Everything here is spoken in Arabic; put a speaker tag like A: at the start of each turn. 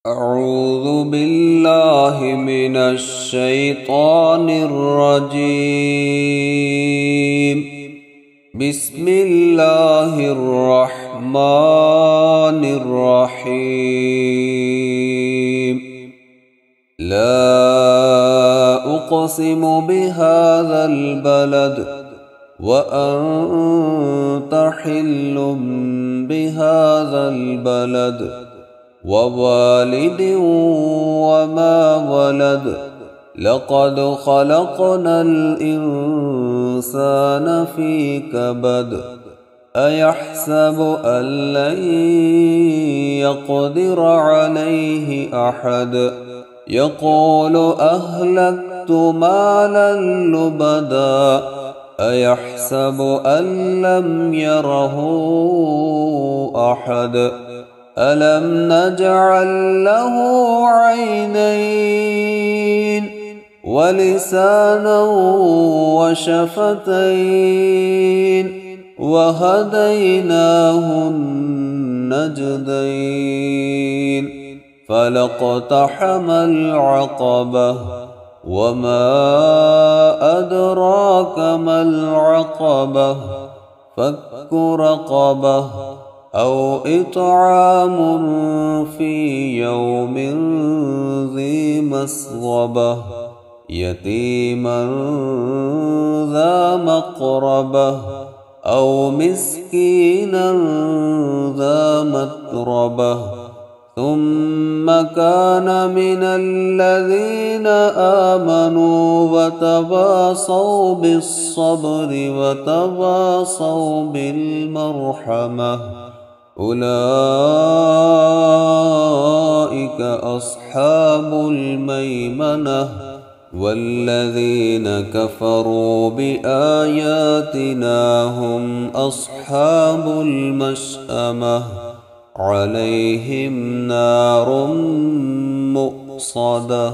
A: أعوذ بالله من الشيطان الرجيم. بسم الله الرحمن الرحيم. لا أقسم بهذا البلد وأنت حل بهذا البلد ووالد وما ولد. لقد خلقنا الإنسان في كبد. أيحسب أن لن يقدر عليه أحد. يقول أهلكت مالا لبدا. أيحسب أن لم يره أحد. ألم نجعل له عينين ولسانا وشفتين وهديناه النجدين. فلاقتحم العقبة وما أدراك ما العقبة. فك رقبة أو إطعام في يوم ذي مسغبة. يتيما ذا مقربة أو مسكينا ذا متربة. ثم كان من الذين آمنوا وتواصوا بالصبر وتواصوا بالمرحمة. أولئك أصحاب الميمنة. والذين كفروا بآياتنا هم أصحاب المشأمة. عليهم نار مؤصدة.